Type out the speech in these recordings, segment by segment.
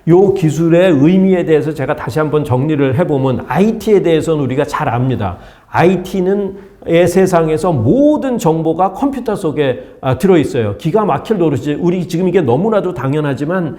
요 기술의 의미에 대해서 제가 다시 한번 정리를 해보면 IT에 대해서는 우리가 잘 압니다. IT는 세상에서 모든 정보가 컴퓨터 속에 들어있어요. 기가 막힐 노릇이 우리 지금 이게 너무나도 당연하지만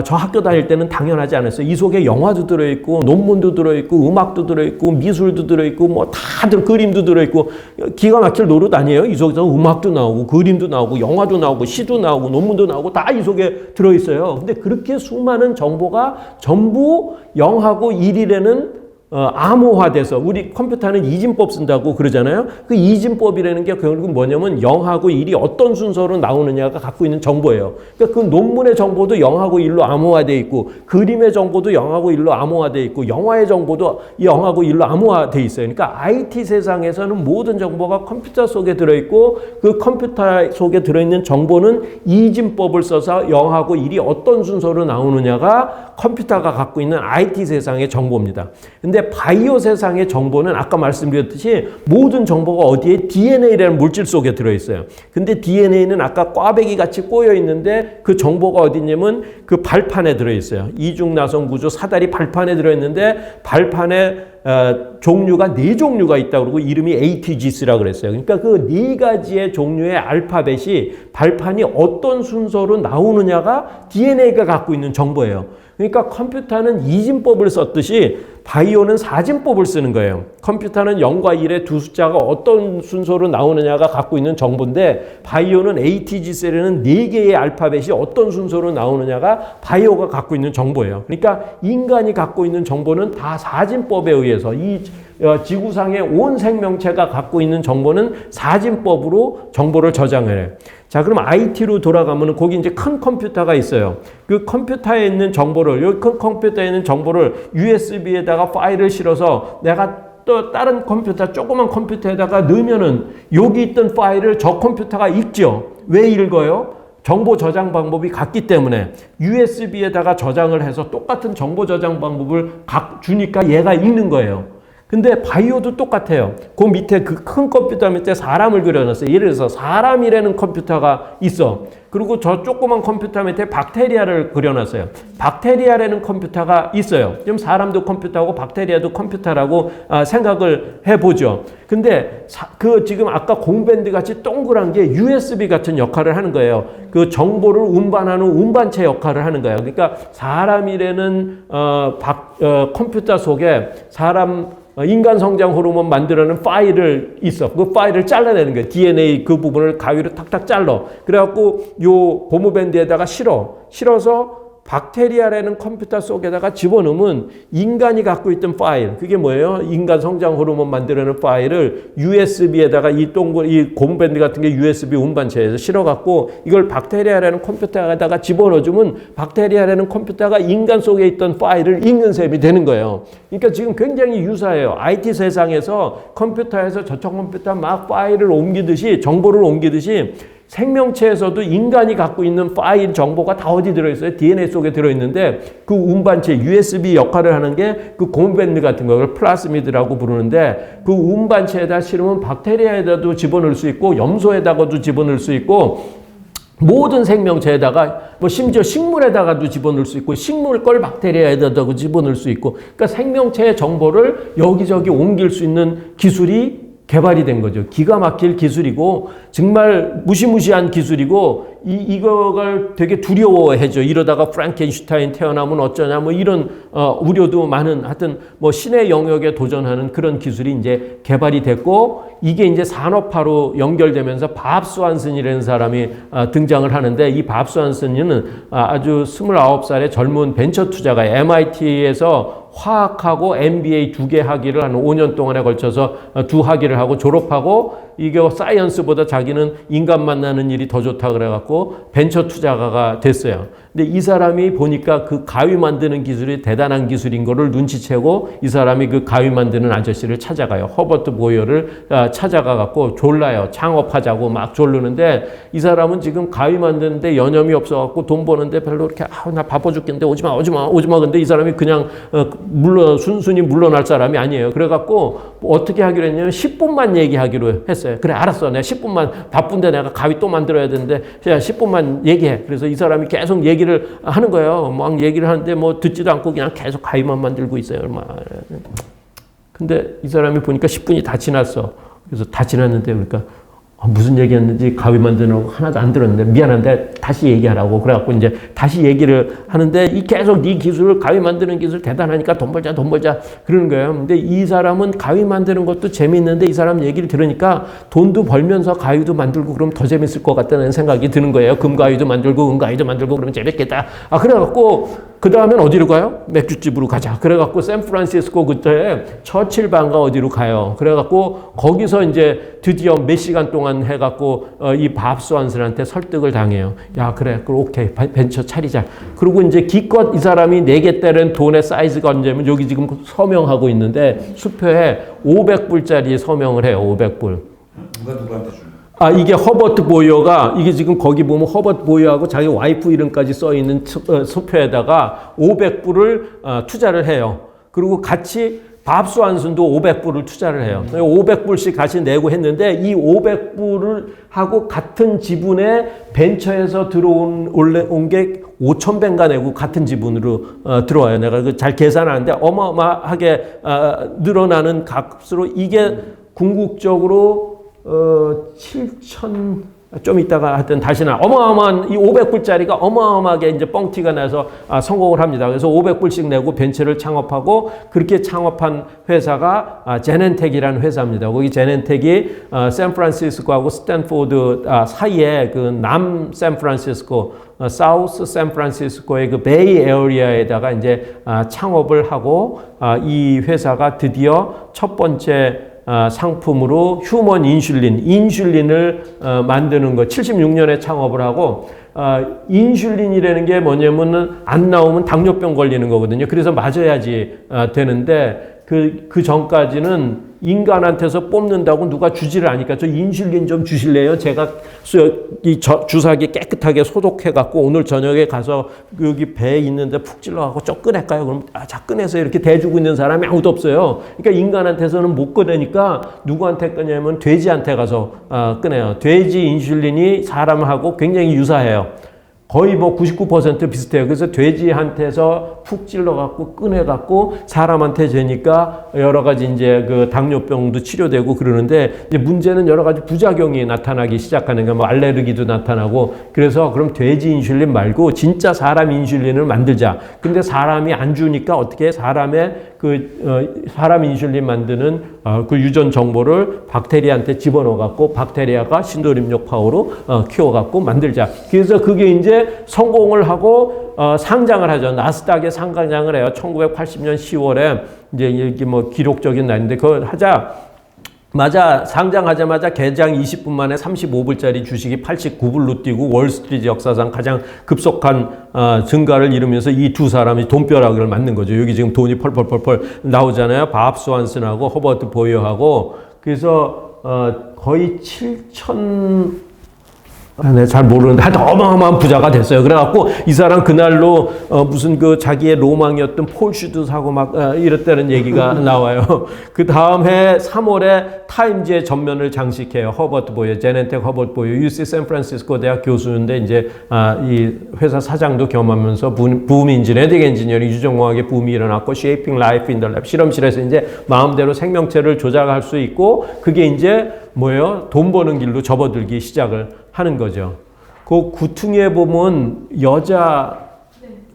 저 학교 다닐 때는 당연하지 않았어요. 이 속에 영화도 들어있고 논문도 들어있고 음악도 들어있고 미술도 들어있고 뭐 다들 그림도 들어있고 기가 막힐 노릇 아니에요. 이 속에서 음악도 나오고 그림도 나오고 영화도 나오고 시도 나오고 논문도 나오고 다 이 속에 들어있어요. 근데 그렇게 수많은 정보가 전부 0하고 1이라는 암호화돼서 우리 컴퓨터는 이진법 쓴다고 그러잖아요. 그 이진법이라는 게 결국 뭐냐면 0하고 1이 어떤 순서로 나오느냐가 갖고 있는 정보예요. 그러니까 그 논문의 정보도 0하고 1로 암호화돼 있고 그림의 정보도 0하고 1로 암호화돼 있고 영화의 정보도 0하고 1로 암호화돼 있어요. 그러니까 IT 세상에서는 모든 정보가 컴퓨터 속에 들어있고 그 컴퓨터 속에 들어있는 정보는 이진법을 써서 0하고 1이 어떤 순서로 나오느냐가 컴퓨터가 갖고 있는 IT 세상의 정보입니다. 근데 바이오 세상의 정보는 아까 말씀드렸듯이 모든 정보가 어디에 DNA라는 물질 속에 들어있어요. 근데 DNA는 아까 꽈배기 같이 꼬여 있는데 그 정보가 어디 있냐면 그 발판에 들어있어요. 이중나선 구조 사다리 발판에 들어있는데 발판에 종류가 4종류가 있다고 그러고 이름이 ATGC라고 그랬어요. 그러니까 그 4가지의 종류의 알파벳이 발판이 어떤 순서로 나오느냐가 DNA가 갖고 있는 정보예요. 그러니까 컴퓨터는 이진법을 썼듯이 바이오는 사진법을 쓰는 거예요. 컴퓨터는 0과 1의 두 숫자가 어떤 순서로 나오느냐가 갖고 있는 정보인데 바이오는 ATGC라는 4개의 알파벳이 어떤 순서로 나오느냐가 바이오가 갖고 있는 정보예요. 그러니까 인간이 갖고 있는 정보는 다 사진법에 의해서 이 지구상의 온 생명체가 갖고 있는 정보는 사진법으로 정보를 저장을 해요. 자, 그럼 IT로 돌아가면 거기 이제 큰 컴퓨터가 있어요. 그 컴퓨터에 있는 정보를, 여기 큰 컴퓨터에 있는 정보를 USB에다가 파일을 실어서 내가 또 다른 컴퓨터, 조그만 컴퓨터에다가 넣으면은 여기 있던 파일을 저 컴퓨터가 읽죠. 왜 읽어요? 정보 저장 방법이 같기 때문에 USB에다가 저장을 해서 똑같은 정보 저장 방법을 주니까 얘가 읽는 거예요. 근데 바이오도 똑같아요. 그 밑에 그 큰 컴퓨터 밑에 사람을 그려놨어요. 예를 들어서 사람이라는 컴퓨터가 있어. 그리고 저 조그만 컴퓨터 밑에 박테리아를 그려놨어요. 박테리아라는 컴퓨터가 있어요. 지금 사람도 컴퓨터고 박테리아도 컴퓨터라고 생각을 해보죠. 근데 그 지금 아까 공밴드 같이 동그란 게 USB 같은 역할을 하는 거예요. 그 정보를 운반하는 운반체 역할을 하는 거예요. 그러니까 사람이라는 컴퓨터 속에 인간 성장 호르몬 만들어내는 파일을 있어. 그 파일을 잘라내는 거예요. DNA 그 부분을 가위로 탁탁 잘라. 그래갖고 요 고무밴드에다가 실어서 박테리아라는 컴퓨터 속에다가 집어넣으면 인간이 갖고 있던 파일, 그게 뭐예요? 인간 성장 호르몬 만들어내는 파일을 USB에다가 이 고무밴드 같은 게 USB 운반체에서 실어갖고 이걸 박테리아라는 컴퓨터에다가 집어넣어주면 박테리아라는 컴퓨터가 인간 속에 있던 파일을 읽는 셈이 되는 거예요. 그러니까 지금 굉장히 유사해요. IT 세상에서 컴퓨터에서 저쪽 컴퓨터 막 파일을 옮기듯이, 정보를 옮기듯이 생명체에서도 인간이 갖고 있는 파일 정보가 다 어디 들어있어요? DNA 속에 들어있는데 그 운반체 USB 역할을 하는 게 그 고무밴드 같은 걸 플라스미드라고 부르는데 그 운반체에다 실으면 박테리아에다도 집어넣을 수 있고 염소에다가도 집어넣을 수 있고 모든 생명체에다가 뭐 심지어 식물에다가도 집어넣을 수 있고 식물 걸 박테리아에다도 집어넣을 수 있고 그러니까 생명체의 정보를 여기저기 옮길 수 있는 기술이 개발이 된 거죠. 기가 막힐 기술이고 정말 무시무시한 기술이고 이걸 되게 두려워해죠. 이러다가 프랑켄슈타인 태어나면 어쩌냐 뭐 이런 우려도 많은 하여튼 뭐 신의 영역에 도전하는 그런 기술이 이제 개발이 됐고 이게 이제 산업화로 연결되면서 밥 스완슨이라는 사람이 등장을 하는데 이 밥 스완슨은 아주 29살의 젊은 벤처 투자가 MIT에서 화학하고 MBA 2개 학위를 한 5년 동안에 걸쳐서 2학위를 하고 졸업하고 이게 사이언스보다 자기는 인간 만나는 일이 더 좋다 그래갖고 벤처 투자가가 됐어요. 근데 이 사람이 보니까 그 가위 만드는 기술이 대단한 기술인 거를 눈치채고 이 사람이 그 가위 만드는 아저씨를 찾아가요. 허버트 보이어를 찾아가갖고 졸라요. 창업하자고 막 졸르는데 이 사람은 지금 가위 만드는데 여념이 없어갖고 돈 버는데 별로 이렇게 나 바빠 죽겠는데 오지마 근데 이 사람이 그냥 순순히 물러날 사람이 아니에요. 그래갖고 어떻게 하기로 했냐면 10분만 얘기하기로 했어요. 있어요. 그래, 알았어. 내가 10분만 바쁜데 내가 가위 또 만들어야 되는데, 야, 10분만 얘기해. 그래서 이 사람이 계속 얘기를 하는 거예요. 막 얘기를 하는데 뭐 듣지도 않고 그냥 계속 가위만 만들고 있어요. 근데 이 사람이 보니까 10분이 다 지났어. 그래서 다 지났는데, 그러니까 무슨 얘기였는지 가위 만드는 거 하나도 안 들었는데 미안한데 다시 얘기하라고 그래갖고 이제 다시 얘기를 하는데 이 계속 네 기술을 가위 만드는 기술 대단하니까 돈 벌자 그러는 거예요. 근데 이 사람은 가위 만드는 것도 재미있는데 이 사람 얘기를 들으니까 돈도 벌면서 가위도 만들고 그러면 더 재밌을 것 같다는 생각이 드는 거예요. 금가위도 만들고 은가위도 만들고 그러면 재밌겠다. 그래갖고 그 다음엔 어디로 가요? 맥주집으로 가자. 그래갖고 샌프란시스코 그때 처칠 반가 어디로 가요. 그래갖고 거기서 이제 드디어 몇 시간 동안 해갖고 이 밥 스완슨한테 설득을 당해요. 야, 그래. 그럼 오케이. 벤처 차리자. 그리고 이제 기껏 이 사람이 내겠다는 돈의 사이즈가 언제면 여기 지금 서명하고 있는데 수표에 500불짜리 서명을 해요. 500불. 누구한테 준? 이게 허버트 보이어가, 이게 지금 거기 보면 허버트 보이어하고 자기 와이프 이름까지 써 있는 수표에다가 500불을 투자를 해요. 그리고 같이 밥 스완슨도 500불을 투자를 해요. 500불씩 같이 내고 했는데 이 500불을 하고 같은 지분에 벤처에서 온 게 5,000배인가 내고 같은 지분으로 들어와요. 내가 잘 계산하는데 어마어마하게 늘어나는 값으로 이게 궁극적으로 7천, 좀 이따가 하여튼 다시나 어마어마한 이 500불짜리가 어마어마하게 이제 뻥튀가 나서 성공을 합니다. 그래서 500불씩 내고 벤처를 창업하고 그렇게 창업한 회사가 제넨텍이라는 회사입니다. 거기 제넨텍이 샌프란시스코하고 스탠포드 사이에 그 남 샌프란시스코, 사우스 샌프란시스코의 그 베이 에어리아에다가 이제 창업을 하고 이 회사가 드디어 첫 번째 상품으로 휴먼 인슐린을 만드는 거 76년에 창업을 하고 인슐린이라는 게 뭐냐면은 안 나오면 당뇨병 걸리는 거거든요. 그래서 맞아야지 되는데 그 전까지는 인간한테서 뽑는다고 누가 주지를 않으니까 저 인슐린 좀 주실래요? 제가 이 주사기 깨끗하게 소독해갖고 오늘 저녁에 가서 여기 배에 있는데 푹 찔러갖고 좀 꺼낼까요? 그럼 자 꺼내서 이렇게 대주고 있는 사람이 아무도 없어요. 그러니까 인간한테서는 못 꺼내니까 누구한테 꺼내냐면 돼지한테 가서 꺼내요. 돼지 인슐린이 사람하고 굉장히 유사해요. 거의 뭐 99% 비슷해요. 그래서 돼지한테서 푹 찔러갖고 꺼내갖고 사람한테 재니까 여러 가지 이제 그 당뇨병도 치료되고 그러는데 이제 문제는 여러 가지 부작용이 나타나기 시작하는 거, 뭐 알레르기도 나타나고 그래서 그럼 돼지 인슐린 말고 진짜 사람 인슐린을 만들자. 근데 사람이 안 주니까 어떻게 사람의 사람 인슐린 만드는 그 유전 정보를 박테리아한테 집어넣어갖고 박테리아가 신도림역 파워로 키워갖고 만들자. 그래서 그게 이제 성공을 하고 상장을 하죠. 나스닥에 상장을 해요. 1980년 10월에 이제 여기 뭐 기록적인 날인데 그걸 상장하자마자 개장 20분 만에 35불짜리 주식이 89불로 뛰고 월스트리트 역사상 가장 급속한 증가를 이루면서 이 두 사람이 돈벼락을 맞는 거죠. 여기 지금 돈이 펄펄펄펄 나오잖아요. 밥 스완슨하고 허버트 보이어하고. 그래서 거의 7천 네, 잘 모르는데 하여튼 어마어마한 부자가 됐어요. 그래갖고 이 사람 그날로 무슨 그 자기의 로망이었던 폴슈도 사고 막 이랬다는 얘기가 나와요. 그 다음 해 3월에 타임즈의 전면을 장식해요. 허버트 보이어, 제넨텍 허버트 보이어, UC 샌프란시스코 대학 교수인데 이제 이 회사 사장도 겸하면서 붐 인지네딩 엔지니어링 유전공학의 붐이 일어났고 Shaping Life in the Lab 실험실에서 이제 마음대로 생명체를 조작할 수 있고 그게 이제 뭐예요? 돈 버는 길로 접어들기 시작을 하는 거죠. 그 구퉁이에 보면 여자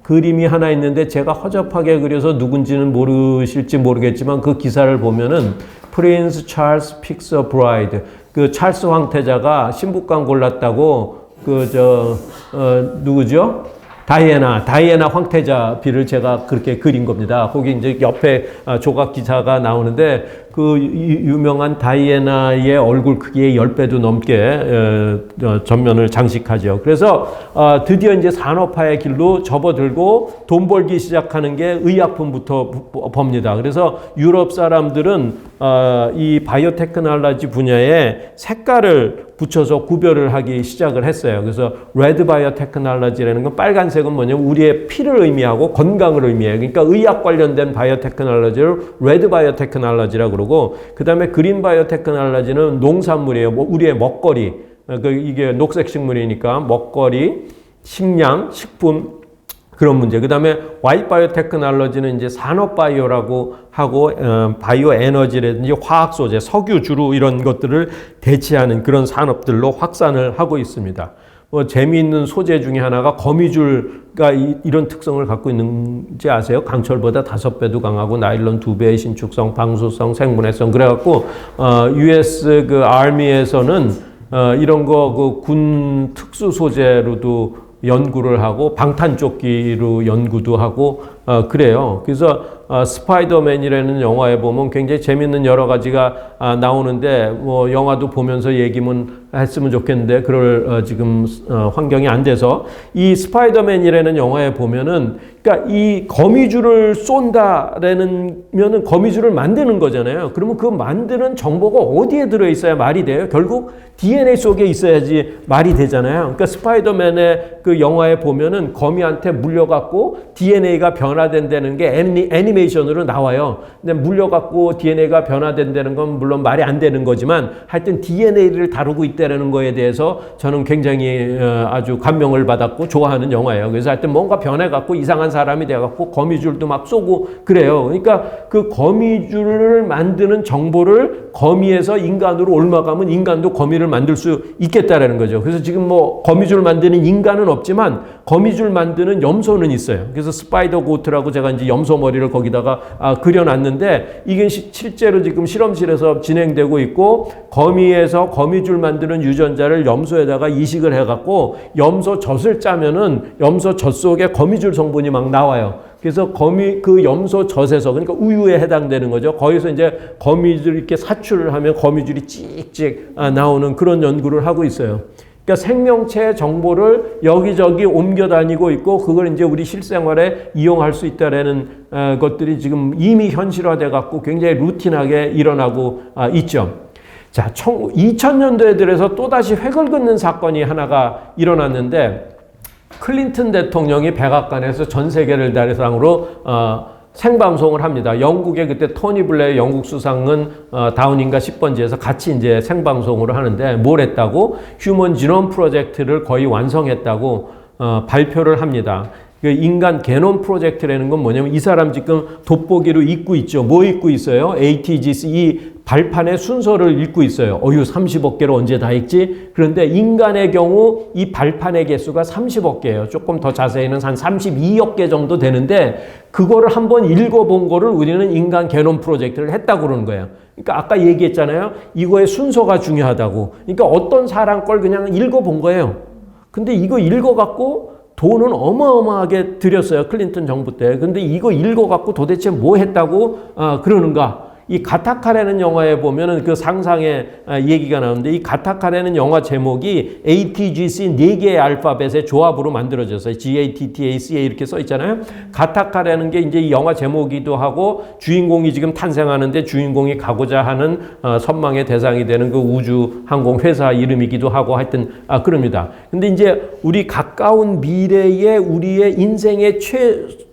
그림이 하나 있는데 제가 허접하게 그려서 누군지는 모르실지 모르겠지만 그 기사를 보면은 프린스 찰스 픽서 브라이드 그 찰스 황태자가 신부감 골랐다고 누구죠? 다이애나 황태자 비를 제가 그렇게 그린 겁니다. 거기 이제 옆에 조각 기사가 나오는데 그 유명한 다이애나의 얼굴 크기의 10배도 넘게 전면을 장식하죠. 그래서 드디어 이제 산업화의 길로 접어들고 돈 벌기 시작하는 게 의약품부터 봅니다. 그래서 유럽 사람들은 이 바이오테크놀로지 분야에 색깔을 붙여서 구별을 하기 시작을 했어요. 그래서 레드 바이오테크놀로지라는 건 빨간색은 뭐냐면 우리의 피를 의미하고 건강을 의미해요. 그러니까 의학 관련된 바이오테크놀로지를 레드 바이오테크놀로지라고 그러고 거고, 그 다음에 그린 바이오 테크놀로지는 농산물이에요. 뭐 우리의 먹거리, 이게 녹색 식물이니까 먹거리, 식량, 식품, 그런 문제. 그 다음에 Y 바이오 테크놀로지는 이제 산업 바이오라고 하고, 바이오 에너지라든지 화학 소재, 석유, 주로 이런 것들을 대체하는 그런 산업들로 확산을 하고 있습니다. 뭐 재미있는 소재 중에 하나가 거미줄가 이런 특성을 갖고 있는지 아세요? 강철보다 5배도 강하고 나일론 2배의 신축성, 방수성, 생분해성. 그래갖고 US 그 아미에서는 이런 거 그 군 특수 소재로도 연구를 하고 방탄조끼로 연구도 하고 그래요. 그래서 스파이더맨이라는 영화에 보면 굉장히 재밌는 여러 가지가 나오는데 뭐 영화도 보면서 얘기만 했으면 좋겠는데 그럴 지금 환경이 안 돼서 이 스파이더맨이라는 영화에 보면은 그러니까 이 거미줄을 쏜다라는 거미줄을 만드는 거잖아요. 그러면 그 만드는 정보가 어디에 들어 있어야 말이 돼요? 결국 DNA 속에 있어야지 말이 되잖아요. 그러니까 스파이더맨의 그 영화에 보면은 거미한테 물려갖고 DNA가 변화된다는 게 애니메이션으로 나와요. 근데 물려갖고 DNA가 변화된다는 건 물론 말이 안 되는 거지만 하여튼 DNA를 다루고 있다는 거에 대해서 저는 굉장히 아주 감명을 받았고 좋아하는 영화예요. 그래서 하여튼 뭔가 변해갖고 이상한 사람이 돼갖고 거미줄도 막 쏘고 그래요. 그러니까 그 거미줄을 만드는 정보를 거미에서 인간으로 옮아가면 인간도 거미를 만들 수 있겠다라는 거죠. 그래서 지금 뭐 거미줄 만드는 인간은 없지만 거미줄 만드는 염소는 있어요. 그래서 스파이더 고트라고 제가 이제 염소 머리를 거기다가 그려놨는데 이게 실제로 지금 실험실에서 진행되고 있고 거미에서 거미줄 만드는 유전자를 염소에다가 이식을 해갖고 염소 젖을 짜면은 염소 젖 속에 거미줄 성분이 막 나와요. 그래서 그 염소 젖에서 그러니까 우유에 해당되는 거죠. 거기서 이제 거미줄 이렇게 사출을 하면 거미줄이 찍찍 나오는 그런 연구를 하고 있어요. 그러니까 생명체의 정보를 여기저기 옮겨 다니고 있고 그걸 이제 우리 실생활에 이용할 수 있다라는 것들이 지금 이미 현실화돼 갖고 굉장히 루틴하게 일어나고 있죠. 자, 2000년도에 들어서 또다시 획을 긋는 사건이 하나가 일어났는데 클린턴 대통령이 백악관에서 전 세계를 대상으로 생방송을 합니다. 영국의 그때 토니 블레어 영국 수상은 다우닝가 10번지에서 같이 이제 생방송으로 하는데 뭘 했다고? 휴먼 지놈 프로젝트를 거의 완성했다고 발표를 합니다. 그 인간 게놈 프로젝트라는 건 뭐냐면 이 사람 지금 돋보기로 읽고 있죠. 뭐 읽고 있어요? ATGC 이 발판의 순서를 읽고 있어요. 30억 개를 언제 다 읽지? 그런데 인간의 경우 이 발판의 개수가 30억 개예요. 조금 더 자세히는 한 32억 개 정도 되는데 그거를 한번 읽어본 거를 우리는 인간 게놈 프로젝트를 했다고 그러는 거예요. 그러니까 아까 얘기했잖아요. 이거의 순서가 중요하다고. 그러니까 어떤 사람 걸 그냥 읽어본 거예요. 근데 이거 읽어갖고 돈은 어마어마하게 들였어요. 클린턴 정부 때. 근데 이거 읽어갖고 도대체 뭐 했다고 그러는가? 이 가타카라는 영화에 보면은 그 상상의 얘기가 나오는데 이 가타카라는 영화 제목이 ATGC 4개의 알파벳의 조합으로 만들어졌어요. GATTACA 이렇게 써 있잖아요. 가타카라는 게 이제 이 영화 제목이기도 하고 주인공이 지금 탄생하는데 주인공이 가고자 하는 선망의 대상이 되는 그 우주 항공 회사 이름이기도 하고 하여튼 그럽니다. 근데 이제 우리 가까운 미래의 우리의 인생의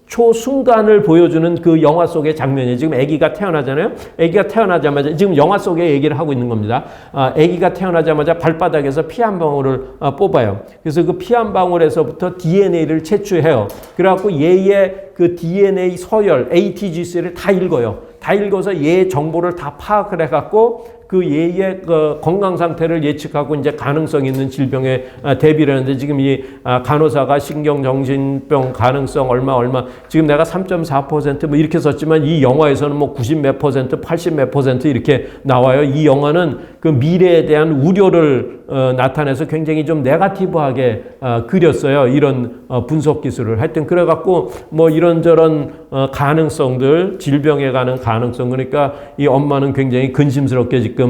초순간을 보여주는 그 영화 속의 장면이 지금 아기가 태어나잖아요. 아기가 태어나자마자 지금 영화 속의 얘기를 하고 있는 겁니다. 아기가 태어나자마자 발바닥에서 피 한 방울을 뽑아요. 그래서 그 피 한 방울에서부터 DNA를 채취해요. 그래갖고 얘의 그 DNA 서열 ATGC를 다 읽어요. 다 읽어서 얘의 정보를 다 파악을 해갖고 그 얘의 그 건강 상태를 예측하고 이제 가능성 있는 질병에 대비를 하는데 지금 이 간호사가 신경정신병 가능성 얼마 지금 내가 3.4% 뭐 이렇게 썼지만 이 영화에서는 뭐 90 몇 퍼센트, 80 몇 퍼센트 이렇게 나와요. 이 영화는 그 미래에 대한 우려를 나타내서 굉장히 좀 네거티브하게 그렸어요. 이런 분석 기술을. 하여튼 그래갖고 뭐 이런저런 가능성들, 질병에 관한 가능성, 그러니까 이 엄마는 굉장히 근심스럽게 지금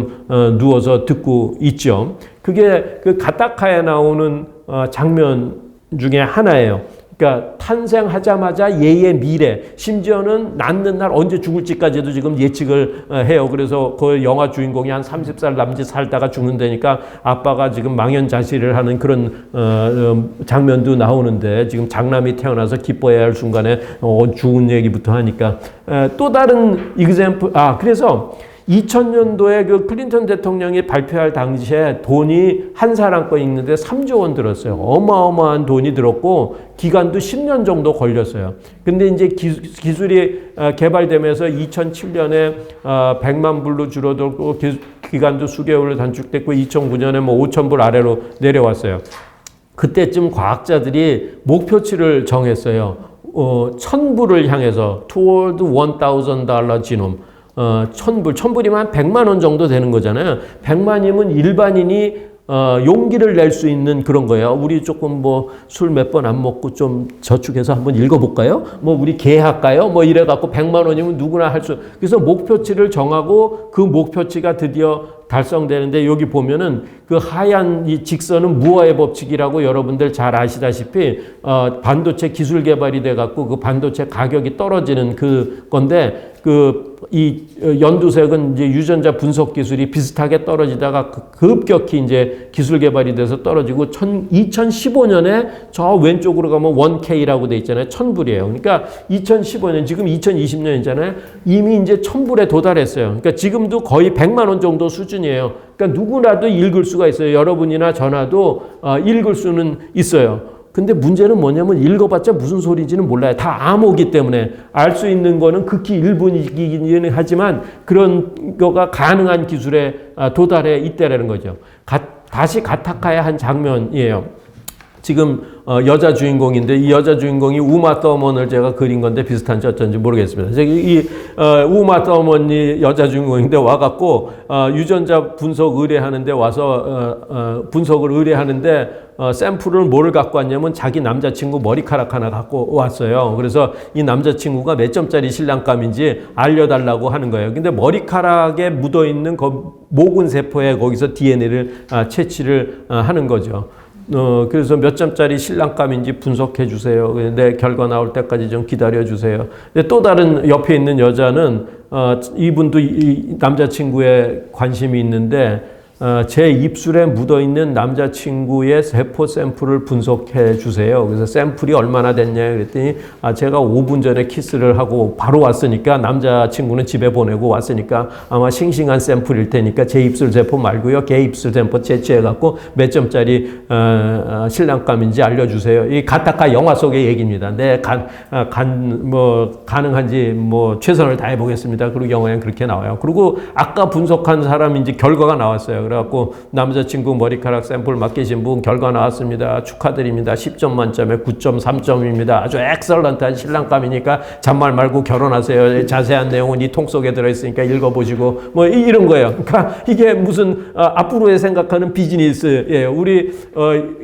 누워서 듣고 있죠. 그게 그 가타카에 나오는 장면 중에 하나예요. 그러니까 탄생하자마자 얘의 미래, 심지어는 낳는 날 언제 죽을지까지도 지금 예측을 해요. 그래서 그 영화 주인공이 한 30살 남짓 살다가 죽는다니까 아빠가 지금 망연자실을 하는 그런 장면도 나오는데 지금 장남이 태어나서 기뻐해야 할 순간에 죽은 얘기부터 하니까 또 다른 example, 그래서 2000년도에 그 클린턴 대통령이 발표할 당시에 돈이 한 사람 거 있는데 3조 원 들었어요. 어마어마한 돈이 들었고 기간도 10년 정도 걸렸어요. 근데 이제 기술이 개발되면서 2007년에 100만 불로 줄어들고 기간도 수개월로 단축됐고 2009년에 뭐 5천 불 아래로 내려왔어요. 그때쯤 과학자들이 목표치를 정했어요. 1000불을 향해서 toward $1,000 genome. 1000불이면 100만 원 정도 되는 거잖아요. 100만이면 일반인이 용기를 낼 수 있는 그런 거예요. 우리 조금 뭐 술 몇 번 안 먹고 좀 저축해서 한번 읽어볼까요? 뭐 우리 개할까요? 뭐 이래갖고 100만 원이면 누구나 할 수. 그래서 목표치를 정하고 그 목표치가 드디어 달성되는데 여기 보면은 그 하얀 이 직선은 무어의 법칙이라고 여러분들 잘 아시다시피 반도체 기술 개발이 돼갖고 그 반도체 가격이 떨어지는 그 건데 이 연두색은 이제 유전자 분석 기술이 비슷하게 떨어지다가 급격히 이제 기술 개발이 돼서 떨어지고 2015년에 저 왼쪽으로 가면 1K라고 돼 있잖아요. 1000불이에요. 그러니까 2015년 지금 2020년이잖아요. 이미 이제 1000불에 도달했어요. 그러니까 지금도 거의 100만 원 정도 수준이에요. 그러니까 누구라도 읽을 수가 있어요. 여러분이나 저나도 읽을 수는 있어요. 근데 문제는 뭐냐면 읽어봤자 무슨 소리인지는 몰라요. 다 암호기 때문에 알 수 있는 거는 극히 일부이긴 하지만 그런 거가 가능한 기술에 도달해 있다라는 거죠. 다시 가타카의 한 장면이에요. 지금 여자 주인공인데 이 여자 주인공이 우마 서먼을 제가 그린 건데 비슷한지 어쩐지 모르겠습니다. 이 우마 서먼이 여자 주인공인데 와갖고 유전자 분석 의뢰하는데 와서 분석을 의뢰하는데 샘플을 뭐를 갖고 왔냐면 자기 남자친구 머리카락 하나 갖고 왔어요. 그래서 이 남자친구가 몇 점짜리 신랑감인지 알려달라고 하는 거예요. 근데 머리카락에 묻어있는 모근 세포에 거기서 DNA를 채취를 하는 거죠. 그래서 몇 점짜리 신랑감인지 분석해 주세요. 내 결과 나올 때까지 좀 기다려 주세요. 근데 또 다른 옆에 있는 여자는 이분도 이 남자친구에 관심이 있는데 제 입술에 묻어있는 남자친구의 세포 샘플을 분석해 주세요. 그래서 샘플이 얼마나 됐냐 그랬더니 제가 5분 전에 키스를 하고 바로 왔으니까 남자친구는 집에 보내고 왔으니까 아마 싱싱한 샘플일 테니까 제 입술 세포 말고요. 걔 입술 세포 채취해갖고 몇 점짜리 신랑감인지 알려주세요. 이 가타카 영화 속의 얘기입니다. 네, 가능한지 뭐 최선을 다해보겠습니다. 그리고 영화에는 그렇게 나와요. 그리고 아까 분석한 사람인지 결과가 나왔어요. 그래갖고 남자친구 머리카락 샘플 맡기신 분 결과 나왔습니다. 축하드립니다. 10점 만점에 9.3점입니다. 아주 엑설런트한 신랑감이니까 잔말 말고 결혼하세요. 자세한 내용은 이 통 속에 들어있으니까 읽어보시고 뭐 이런 거예요. 그러니까 이게 무슨 앞으로의 생각하는 비즈니스예요. 우리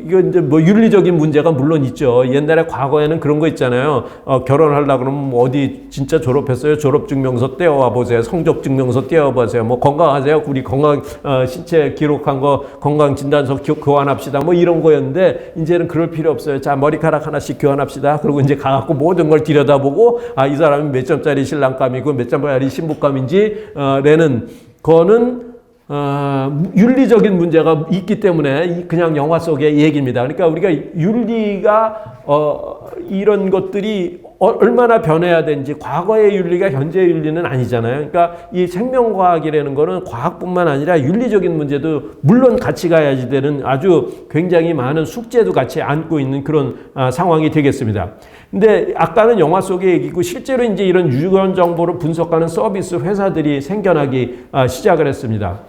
이거 이제 뭐 윤리적인 문제가 물론 있죠. 옛날에 과거에는 그런 거 있잖아요. 결혼하려고 그러면 뭐 어디 진짜 졸업했어요? 졸업증명서 떼어와 보세요. 성적증명서 떼어와 보세요. 뭐 건강하세요? 우리 건강 신체 기록한 거 건강진단서 교환합시다. 뭐 이런 거였는데 이제는 그럴 필요 없어요. 자, 머리카락 하나씩 교환합시다. 그리고 이제 가갖고 모든 걸 들여다보고 이 사람이 몇 점짜리 신랑감이고 몇 점짜리 신부감인지 라는 거는 윤리적인 문제가 있기 때문에 그냥 영화 속의 얘기입니다. 그러니까 우리가 윤리가 이런 것들이 얼마나 변해야 되는지 과거의 윤리가 현재의 윤리는 아니잖아요. 그러니까 이 생명과학이라는 거는 과학뿐만 아니라 윤리적인 문제도 물론 같이 가야지 되는 아주 굉장히 많은 숙제도 같이 안고 있는 그런 상황이 되겠습니다. 근데 아까는 영화 속의 얘기고 실제로 이제 이런 유전 정보를 분석하는 서비스 회사들이 생겨나기 시작을 했습니다.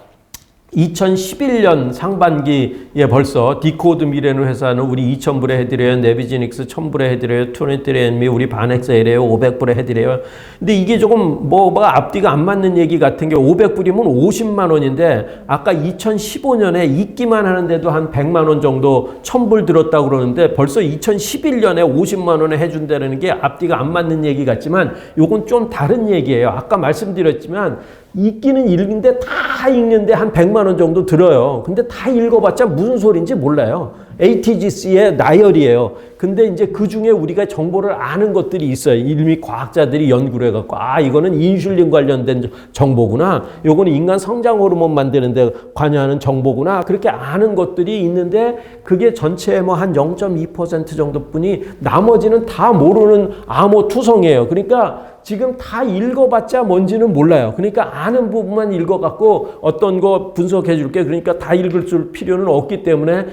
2011년 상반기에 벌써 디코드 미래는 회사는 우리 2,000불에 해드려요. 네비지닉스 1,000불에 해드려요. 투네트리앤미 우리 반엑셀이에요. 500불에 해드려요. 근데 이게 조금 뭐가 앞뒤가 안 맞는 얘기 같은 게 500불이면 50만 원인데 아까 2015년에 있기만 하는데도 한 100만 원 정도 1,000불 들었다고 그러는데 벌써 2011년에 50만 원에 해준다는 게 앞뒤가 안 맞는 얘기 같지만 요건 좀 다른 얘기예요. 아까 말씀드렸지만 읽기는 읽는데 다 읽는데 한 100만 원 정도 들어요. 근데 다 읽어봤자 무슨 소리인지 몰라요. ATGC의 나열이에요. 근데 이제 그 중에 우리가 정보를 아는 것들이 있어요. 이미 과학자들이 연구를 해갖고 이거는 인슐린 관련된 정보구나. 요거는 인간 성장 호르몬 만드는 데 관여하는 정보구나. 그렇게 아는 것들이 있는데 그게 전체의 뭐 한 0.2% 정도뿐이 나머지는 다 모르는 암호투성이에요. 그러니까 지금 다 읽어봤자 뭔지는 몰라요. 그러니까 아는 부분만 읽어갖고 어떤 거 분석해 줄게. 그러니까 다 읽을 줄 필요는 없기 때문에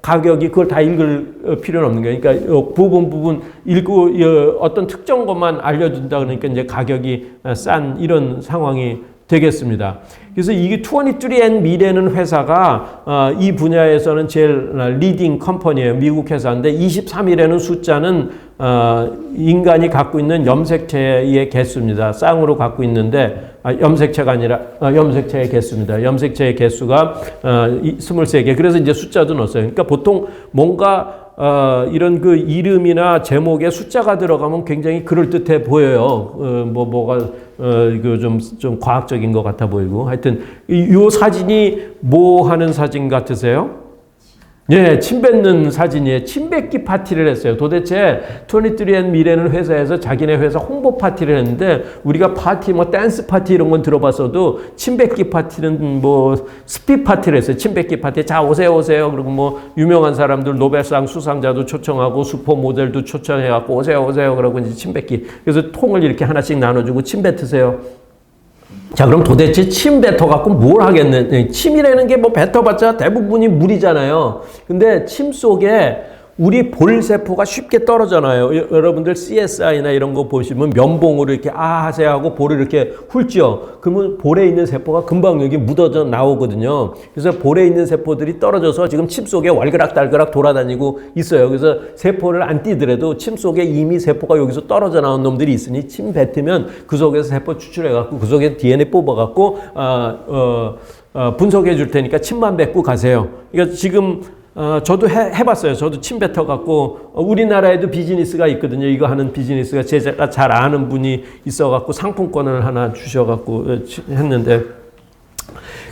가격이 그걸 다 읽을 필요는 없는 거예요. 그러니까 부분 읽고 어떤 특정 것만 알려준다 그러니까 이제 가격이 싼 이런 상황이 되겠습니다. 그래서 이게 23and미래는 회사가 이 분야에서는 제일 리딩 컴퍼니예요. 미국 회사인데 23이라는 숫자는 인간이 갖고 있는 염색체의 개수입니다. 쌍으로 갖고 있는데 염색체가 아니라 염색체의 개수입니다. 염색체의 개수가 23개. 그래서 이제 숫자도 넣었어요. 그러니까 보통 뭔가 이런 그 이름이나 제목에 숫자가 들어가면 굉장히 그럴듯해 보여요. 뭐가 이거 좀 과학적인 것 같아 보이고. 하여튼 이 사진이 뭐 하는 사진 같으세요? 예, 침 뱉는 사진이에요. 침 뱉기 파티를 했어요. 도대체 23and미래는 회사에서 자기네 회사 홍보 파티를 했는데 우리가 파티 뭐 댄스 파티 이런 건 들어봤어도 침 뱉기 파티는 뭐 스피 파티를 했어요. 침 뱉기 파티. 자, 오세요. 그리고 뭐 유명한 사람들 노벨상 수상자도 초청하고 슈퍼 모델도 초청해 갖고 오세요. 그러고 이제 침 뱉기. 그래서 통을 이렇게 하나씩 나눠 주고 침 뱉으세요. 자, 그럼 도대체 침 뱉어갖고 뭘 하겠네. 침이라는 게 뭐 뱉어봤자 대부분이 물이잖아요. 근데 침 속에 우리 볼세포가 쉽게 떨어져나요. 여러분들 CSI나 이런 거 보시면 면봉으로 이렇게 하세요 하고 볼을 이렇게 훑죠. 그러면 볼에 있는 세포가 금방 여기 묻어져 나오거든요. 그래서 볼에 있는 세포들이 떨어져서 지금 침 속에 왈그락달그락 돌아다니고 있어요. 그래서 세포를 안 띄더라도 침 속에 이미 세포가 여기서 떨어져 나온 놈들이 있으니 침 뱉으면 그 속에서 세포 추출해갖고 그 속에 DNA 뽑아갖고 분석해 줄 테니까 침만 뱉고 가세요. 그러니까 지금 저도 해봤어요. 저도 침 뱉어갖고, 우리나라에도 비즈니스가 있거든요. 이거 하는 비즈니스가 제가 잘 아는 분이 있어갖고 상품권을 하나 주셔갖고 했는데.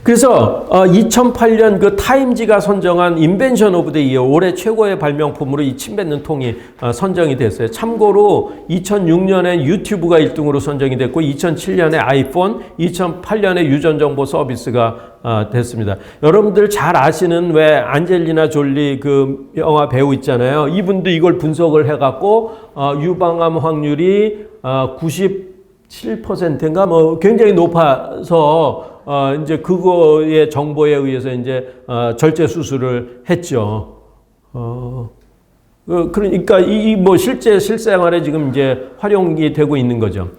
그래서 2008년 그 타임지가 선정한 인벤션 오브 더 이어 올해 최고의 발명품으로 이 침 뱉는 통이 선정이 됐어요. 참고로 2006년에 유튜브가 1등으로 선정이 됐고 2007년에 아이폰, 2008년에 유전정보 서비스가 됐습니다. 여러분들 잘 아시는 왜 안젤리나 졸리 그 영화 배우 있잖아요. 이분도 이걸 분석을 해갖고 유방암 확률이 97%인가 뭐 굉장히 높아서 이제 그거의 정보에 의해서 이제 절제 수술을 했죠. 그러니까 이 뭐 실생활에 지금 이제 활용이 되고 있는 거죠.